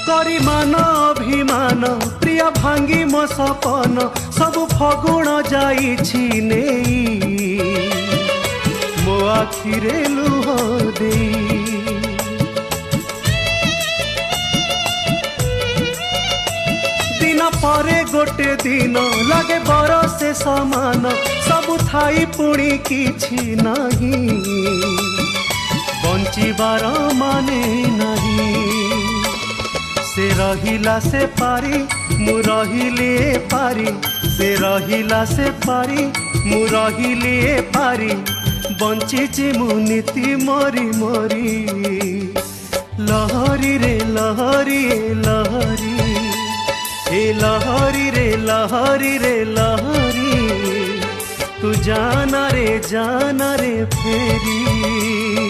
करी मान अभिमान प्रिय भांगी मो सपन सब फगुण जाइछि नेई मो आखिरे लुह देई। दिन परे गोटे दिन लगे बरसे समान सब थाई पुणी किछि नहीं बंचिबार माने नहीं। से रहिला से पारी मु रहिले पारी से रहिला से पारी मु रहिले पारी बंचिछि मु नीति मरी मरी। लहरी रे लहरी लहरी ए लहरी रे लहरी रे लहरी तू जाना रे फेरी।